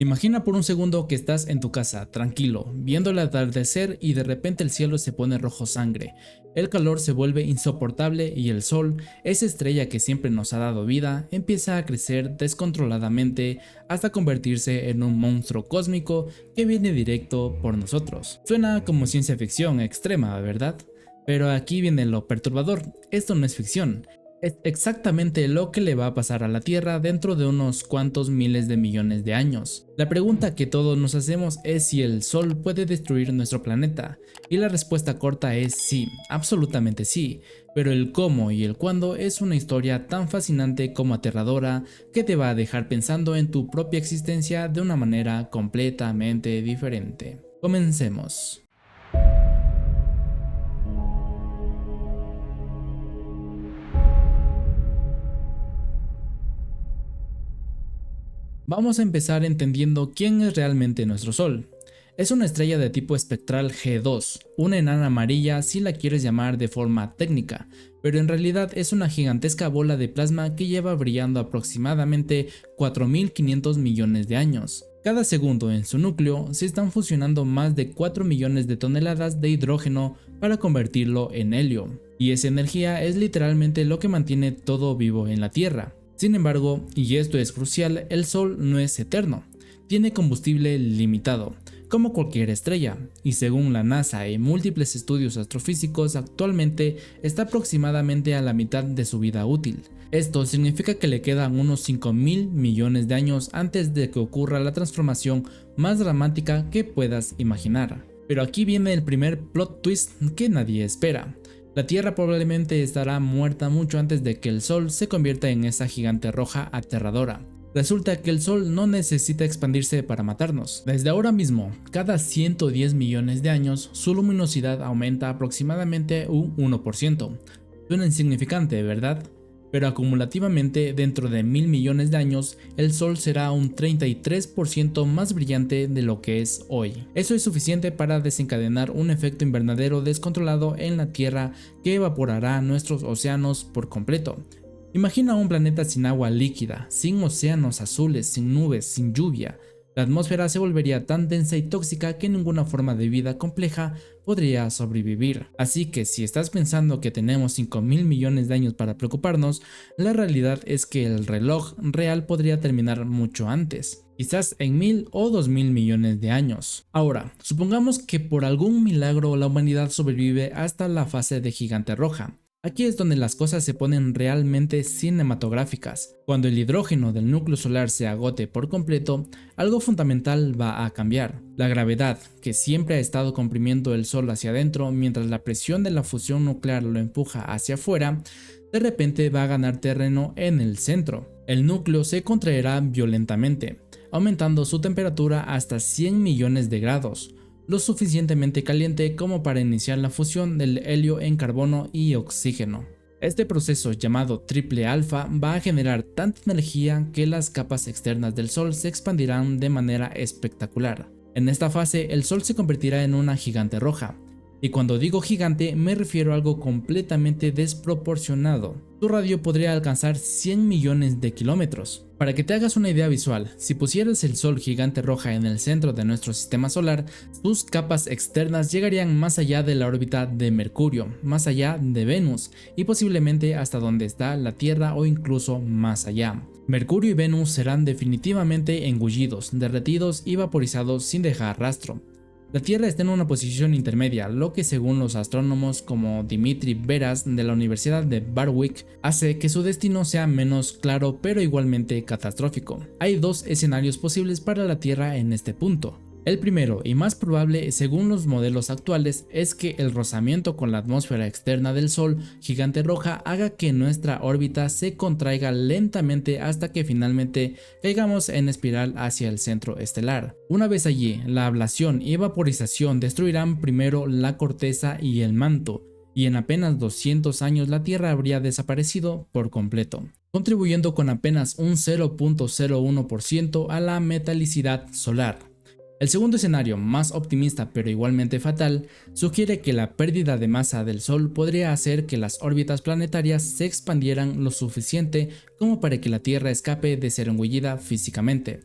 Imagina por un segundo que estás en tu casa, tranquilo, viendo el atardecer y de repente el cielo se pone rojo sangre, el calor se vuelve insoportable y el sol, esa estrella que siempre nos ha dado vida, empieza a crecer descontroladamente hasta convertirse en un monstruo cósmico que viene directo por nosotros. Suena como ciencia ficción extrema, ¿verdad? Pero aquí viene lo perturbador, esto no es ficción. Es exactamente lo que le va a pasar a la Tierra dentro de unos cuantos miles de millones de años. La pregunta que todos nos hacemos es si el Sol puede destruir nuestro planeta, y la respuesta corta es sí, absolutamente sí, pero el cómo y el cuándo es una historia tan fascinante como aterradora que te va a dejar pensando en tu propia existencia de una manera completamente diferente. Comencemos. Vamos a empezar entendiendo quién es realmente nuestro Sol. Es una estrella de tipo espectral G2, una enana amarilla si la quieres llamar de forma técnica, pero en realidad es una gigantesca bola de plasma que lleva brillando aproximadamente 4.500 millones de años. Cada segundo en su núcleo se están fusionando más de 4 millones de toneladas de hidrógeno para convertirlo en helio, y esa energía es literalmente lo que mantiene todo vivo en la Tierra. Sin embargo, y esto es crucial, el Sol no es eterno, tiene combustible limitado, como cualquier estrella, y según la NASA y múltiples estudios astrofísicos actualmente está aproximadamente a la mitad de su vida útil. Esto significa que le quedan unos 5.000 millones de años antes de que ocurra la transformación más dramática que puedas imaginar. Pero aquí viene el primer plot twist que nadie espera. La Tierra probablemente estará muerta mucho antes de que el Sol se convierta en esa gigante roja aterradora. Resulta que el Sol no necesita expandirse para matarnos. Desde ahora mismo, cada 110 millones de años, su luminosidad aumenta aproximadamente un 1%. Suena insignificante, ¿verdad? Pero acumulativamente, dentro de 1.000 millones de años, el Sol será un 33% más brillante de lo que es hoy. Eso es suficiente para desencadenar un efecto invernadero descontrolado en la Tierra que evaporará nuestros océanos por completo. Imagina un planeta sin agua líquida, sin océanos azules, sin nubes, sin lluvia. La atmósfera se volvería tan densa y tóxica que ninguna forma de vida compleja podría sobrevivir. Así que si estás pensando que tenemos 5.000 millones de años para preocuparnos, la realidad es que el reloj real podría terminar mucho antes, quizás en 1.000 o 2.000 millones de años. Ahora, supongamos que por algún milagro la humanidad sobrevive hasta la fase de gigante roja. Aquí es donde las cosas se ponen realmente cinematográficas. Cuando el hidrógeno del núcleo solar se agote por completo, algo fundamental va a cambiar. La gravedad, que siempre ha estado comprimiendo el Sol hacia adentro mientras la presión de la fusión nuclear lo empuja hacia afuera, de repente va a ganar terreno en el centro. El núcleo se contraerá violentamente, aumentando su temperatura hasta 100 millones de grados. Lo suficientemente caliente como para iniciar la fusión del helio en carbono y oxígeno. Este proceso llamado triple alfa va a generar tanta energía que las capas externas del Sol se expandirán de manera espectacular. En esta fase el Sol se convertirá en una gigante roja. Y cuando digo gigante me refiero a algo completamente desproporcionado. Su radio podría alcanzar 100 millones de kilómetros. Para que te hagas una idea visual, si pusieras el Sol gigante roja en el centro de nuestro sistema solar, sus capas externas llegarían más allá de la órbita de Mercurio, más allá de Venus y posiblemente hasta donde está la Tierra o incluso más allá. Mercurio y Venus serán definitivamente engullidos, derretidos y vaporizados sin dejar rastro. La Tierra está en una posición intermedia, lo que según los astrónomos como Dimitri Veras de la Universidad de Warwick hace que su destino sea menos claro pero igualmente catastrófico. Hay dos escenarios posibles para la Tierra en este punto. El primero y más probable según los modelos actuales es que el rozamiento con la atmósfera externa del Sol gigante roja haga que nuestra órbita se contraiga lentamente hasta que finalmente caigamos en espiral hacia el centro estelar. Una vez allí, la ablación y vaporización destruirán primero la corteza y el manto, y en apenas 200 años la Tierra habría desaparecido por completo, contribuyendo con apenas un 0.01% a la metalicidad solar. El segundo escenario, más optimista pero igualmente fatal, sugiere que la pérdida de masa del Sol podría hacer que las órbitas planetarias se expandieran lo suficiente como para que la Tierra escape de ser engullida físicamente.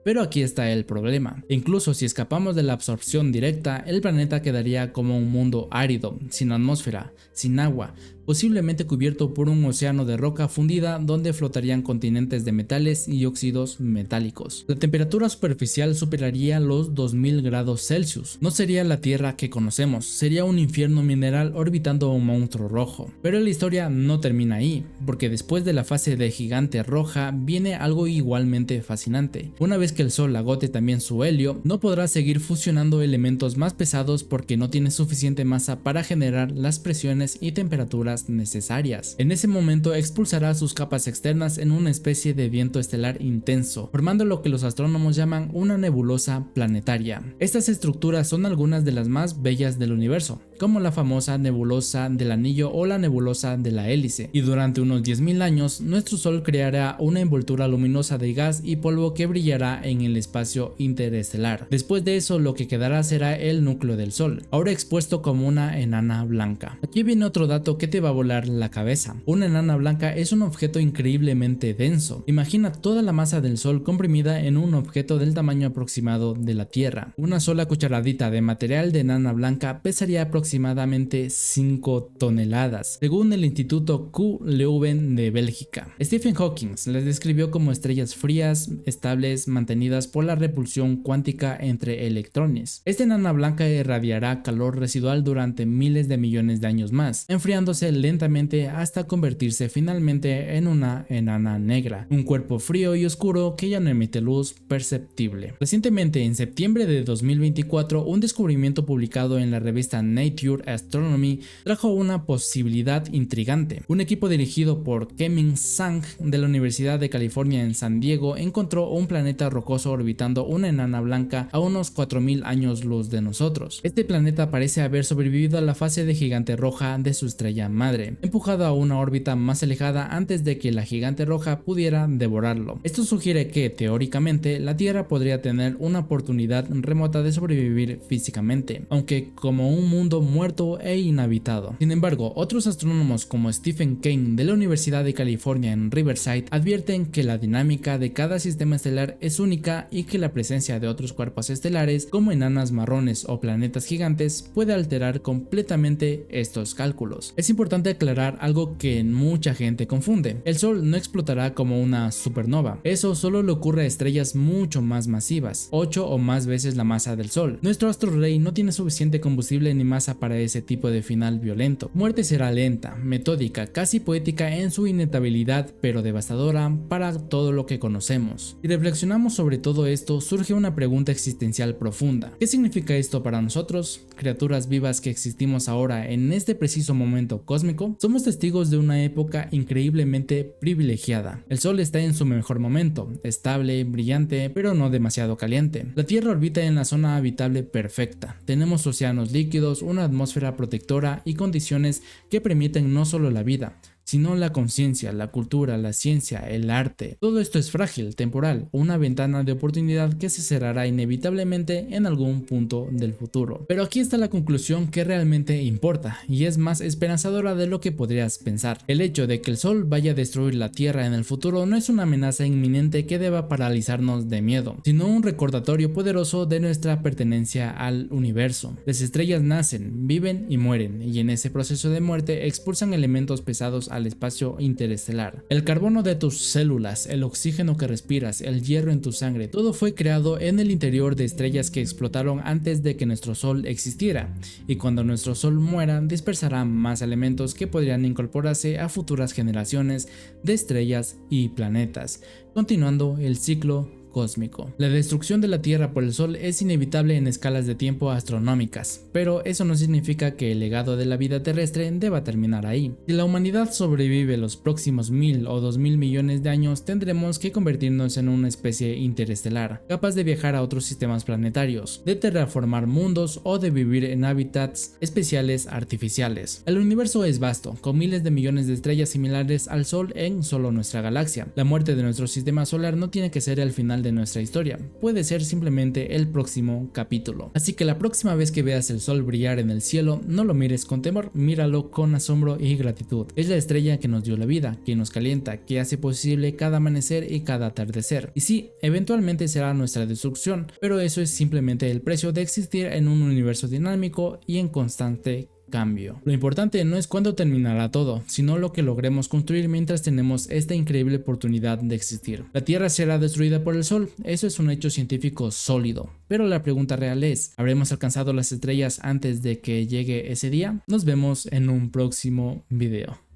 Pero aquí está el problema. Incluso si escapamos de la absorción directa, el planeta quedaría como un mundo árido, sin atmósfera, sin agua, posiblemente cubierto por un océano de roca fundida donde flotarían continentes de metales y óxidos metálicos. La temperatura superficial superaría los 2000 grados Celsius. No sería la Tierra que conocemos, sería un infierno mineral orbitando un monstruo rojo. Pero la historia no termina ahí, porque después de la fase de gigante roja viene algo igualmente fascinante. Una vez que el Sol agote también su helio, no podrá seguir fusionando elementos más pesados porque no tiene suficiente masa para generar las presiones y temperaturas necesarias. En ese momento expulsará sus capas externas en una especie de viento estelar intenso, formando lo que los astrónomos llaman una nebulosa planetaria. Estas estructuras son algunas de las más bellas del universo, como la famosa nebulosa del anillo o la nebulosa de la hélice, y durante unos 10.000 años nuestro Sol creará una envoltura luminosa de gas y polvo que brillará en el espacio interestelar. Después de eso, lo que quedará será el núcleo del Sol, ahora expuesto como una enana blanca. Aquí viene otro dato que te va a volar la cabeza. Una enana blanca es un objeto increíblemente denso. Imagina toda la masa del Sol comprimida en un objeto del tamaño aproximado de la Tierra. Una sola cucharadita de material de enana blanca pesaría aproximadamente 5 toneladas, según el Instituto Q Leuven de Bélgica. Stephen Hawking las describió como estrellas frías, estables, mantenidas por la repulsión cuántica entre electrones. Esta enana blanca irradiará calor residual durante miles de millones de años más, enfriándose lentamente hasta convertirse finalmente en una enana negra, un cuerpo frío y oscuro que ya no emite luz perceptible. Recientemente, en septiembre de 2024, un descubrimiento publicado en la revista Nature Astronomy trajo una posibilidad intrigante. Un equipo dirigido por Kemin Sang de la Universidad de California en San Diego encontró un planeta rocoso orbitando una enana blanca a unos 4000 años luz de nosotros. Este planeta parece haber sobrevivido a la fase de gigante roja de su estrella madre, empujado a una órbita más alejada antes de que la gigante roja pudiera devorarlo. Esto sugiere que, teóricamente, la Tierra podría tener una oportunidad remota de sobrevivir físicamente, aunque como un mundo muerto e inhabitado. Sin embargo, otros astrónomos como Stephen Kane de la Universidad de California en Riverside advierten que la dinámica de cada sistema estelar es única y que la presencia de otros cuerpos estelares como enanas marrones o planetas gigantes puede alterar completamente estos cálculos. Es importante aclarar algo que mucha gente confunde. El Sol no explotará como una supernova. Eso solo le ocurre a estrellas mucho más masivas, 8 o más veces la masa del Sol. Nuestro astro rey no tiene suficiente combustible ni masa para ese tipo de final violento. Muerte será lenta, metódica, casi poética en su inevitabilidad, pero devastadora para todo lo que conocemos. Si reflexionamos sobre todo esto, surge una pregunta existencial profunda. ¿Qué significa esto para nosotros, criaturas vivas que existimos ahora en este preciso momento cósmico? Somos testigos de una época increíblemente privilegiada. El Sol está en su mejor momento, estable, brillante, pero no demasiado caliente. La Tierra orbita en la zona habitable perfecta. Tenemos océanos líquidos, una atmósfera protectora y condiciones que permiten no solo la vida, sino la conciencia, la cultura, la ciencia, el arte. Todo esto es frágil, temporal, una ventana de oportunidad que se cerrará inevitablemente en algún punto del futuro. Pero aquí está la conclusión que realmente importa, y es más esperanzadora de lo que podrías pensar. El hecho de que el Sol vaya a destruir la Tierra en el futuro no es una amenaza inminente que deba paralizarnos de miedo, sino un recordatorio poderoso de nuestra pertenencia al universo. Las estrellas nacen, viven y mueren, y en ese proceso de muerte expulsan elementos pesados al espacio interestelar. El carbono de tus células, el oxígeno que respiras, el hierro en tu sangre, todo fue creado en el interior de estrellas que explotaron antes de que nuestro Sol existiera, y cuando nuestro Sol muera dispersará más elementos que podrían incorporarse a futuras generaciones de estrellas y planetas, continuando el ciclo cósmico. La destrucción de la Tierra por el Sol es inevitable en escalas de tiempo astronómicas, pero eso no significa que el legado de la vida terrestre deba terminar ahí. Si la humanidad sobrevive los próximos 1000 o 2000 millones de años, tendremos que convertirnos en una especie interestelar, capaz de viajar a otros sistemas planetarios, de terraformar mundos o de vivir en hábitats especiales artificiales. El universo es vasto, con miles de millones de estrellas similares al Sol en solo nuestra galaxia. La muerte de nuestro sistema solar no tiene que ser el final final de nuestra historia, puede ser simplemente el próximo capítulo. Así que la próxima vez que veas el sol brillar en el cielo, no lo mires con temor, míralo con asombro y gratitud. Es la estrella que nos dio la vida, que nos calienta, que hace posible cada amanecer y cada atardecer. Y sí, eventualmente será nuestra destrucción, pero eso es simplemente el precio de existir en un universo dinámico y en constante cambio. Lo importante no es cuándo terminará todo, sino lo que logremos construir mientras tenemos esta increíble oportunidad de existir. La Tierra será destruida por el Sol, eso es un hecho científico sólido, pero la pregunta real es, ¿habremos alcanzado las estrellas antes de que llegue ese día? Nos vemos en un próximo video.